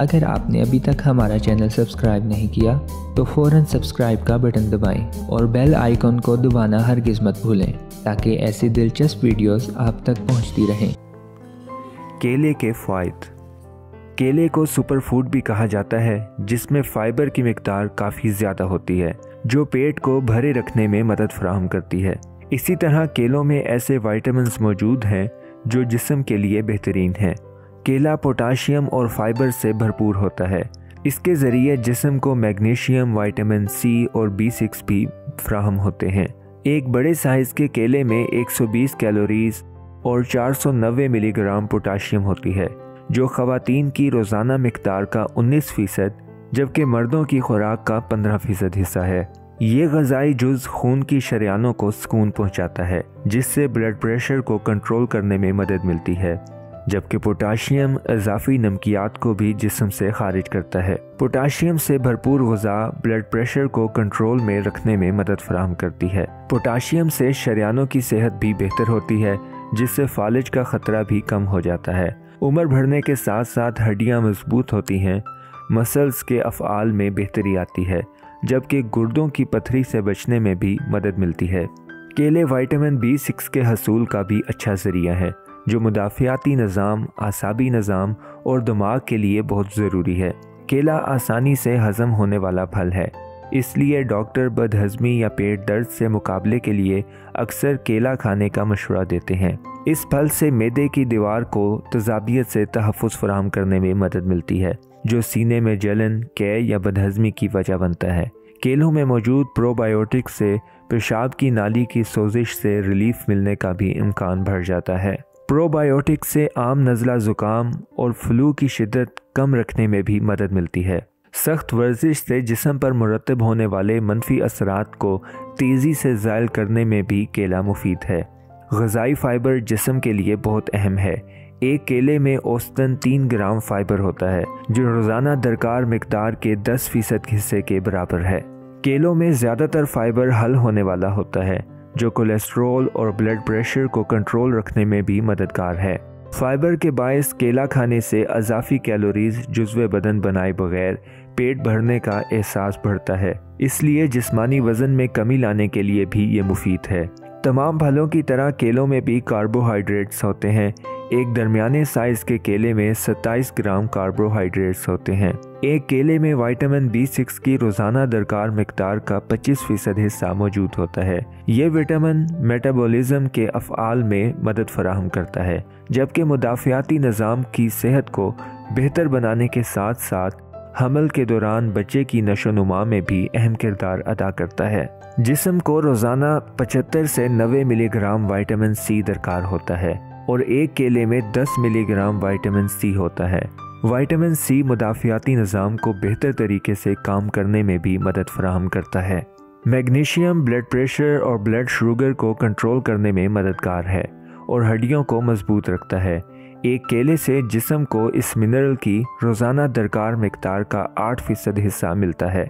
अगर आपने अभी तक हमारा चैनल सब्सक्राइब नहीं किया तो फ़ौरन सब्सक्राइब का बटन दबाएं और बेल आइकन को दबाना हरगिज़ मत भूलें ताकि ऐसी दिलचस्प वीडियोस आप तक पहुंचती रहें। केले के फ़ायदे। केले को सुपर फूड भी कहा जाता है, जिसमें फ़ाइबर की मिकदार काफ़ी ज़्यादा होती है जो पेट को भरे रखने में मदद फराहम करती है। इसी तरह केलों में ऐसे विटामिन्स मौजूद हैं जो जिस्म के लिए बेहतरीन हैं। केला पोटाशियम और फाइबर से भरपूर होता है। इसके ज़रिए जिस्म को मैग्नीशियम, विटामिन सी और B6 भी फराहम होते हैं। एक बड़े साइज़ के केले में 120 कैलोरीज और 490 मिलीग्राम पोटाशियम होती है, जो ख़वातीन की रोज़ाना मिकदार का 19%, जबकि मर्दों की खुराक का 15% हिस्सा है। ये ग़िज़ाई जुज़ खून की शरियानों को सुकून पहुंचाता है, जिससे ब्लड प्रेशर को कंट्रोल करने में मदद मिलती है, जबकि पोटाशियम इजाफी नमकियात को भी जिस्म से खारिज करता है। पोटाशियम से भरपूर ग़िज़ा ब्लड प्रेशर को कंट्रोल में रखने में मदद फराहम करती है। पोटाशियम से शरियानों की सेहत भी बेहतर होती है, जिससे फालिज का ख़तरा भी कम हो जाता है। उम्र बढ़ने के साथ साथ हड्डियाँ मजबूत होती हैं, मसल्स के अफ़आल में बेहतरी आती है, जबकि गुर्दों की पथरी से बचने में भी मदद मिलती है। केले विटामिन B6 के हसूल का भी अच्छा ज़रिया है, जो मुदाफ़ियाती निज़ाम, आसाबी निज़ाम और दिमाग के लिए बहुत ज़रूरी है। केला आसानी से हज़म होने वाला फल है, इसलिए डॉक्टर बदहज़मी या पेट दर्द से मुकाबले के लिए अक्सर केला खाने का मशवरा देते हैं। इस फल से मैदे की दीवार को तज़ाबियत से तहफ़्फ़ुज़ फराहम करने में मदद मिलती है, जो सीने में जलन, कै या बदहज़मी की वजह बनता है। केलों में मौजूद प्रोबायोटिक से पेशाब की नाली की सोजिश से रिलीफ मिलने का भी इम्कान बढ़ जाता है। प्रोबायोटिक से आम नज़ला ज़ुकाम और फ्लू की शिद्दत कम रखने में भी मदद मिलती है। सख्त वर्जिश से जिस्म पर मुरतब होने वाले मनफी असरात को तेज़ी से ज़ायल करने में भी केला मुफीद है। ग़िज़ाई फ़ाइबर जिस्म के लिए बहुत अहम है। एक केले में औसतन 3 ग्राम फ़ाइबर होता है, जो रोज़ाना दरकार मिकदार के 10% हिस्से के बराबर है। केलों में ज़्यादातर फ़ाइबर हल होने वाला होता है, जो कोलेस्ट्रॉल और ब्लड प्रेशर को कंट्रोल रखने में भी मददगार है। फ़ाइबर के बायस केला खाने से अज़ाफ़ी कैलोरीज़ जुज़्वे बदन बनाए बगैर पेट भरने का एहसास बढ़ता है, इसलिए जिस्मानी वज़न में कमी लाने के लिए भी ये मुफीद है। तमाम फलों की तरह केलों में भी कार्बोहाइड्रेट्स होते हैं। एक दरमियाने साइज़ के केले में 27 ग्राम कार्बोहाइड्रेट्स होते हैं। एक केले में विटामिन B6 की रोज़ाना दरकार मिकदार का 25% हिस्सा मौजूद होता है। ये विटामिन मेटाबॉलिज्म के अफ़आल में मदद फराहम करता है, जबकि मुदाफ़ियाती निज़ाम की सेहत को बेहतर बनाने के साथ साथ हमल के दौरान बच्चे की नशोनुमा में भी अहम किरदार अदा करता है। जिस्म को रोज़ाना 75 से 90 मिलीग्राम विटामिन C दरकार होता है और एक केले में 10 मिलीग्राम विटामिन C होता है। विटामिन C मुदाफ़ियाती निज़ाम को बेहतर तरीके से काम करने में भी मदद फराहम करता है। मैग्नीशियम ब्लड प्रेशर और ब्लड शुगर को कंट्रोल करने में मददगार है और हड्डियों को मजबूत रखता है। एक केले से जिस्म को इस मिनरल की रोज़ाना दरकार मिकदार का 8% हिस्सा मिलता है।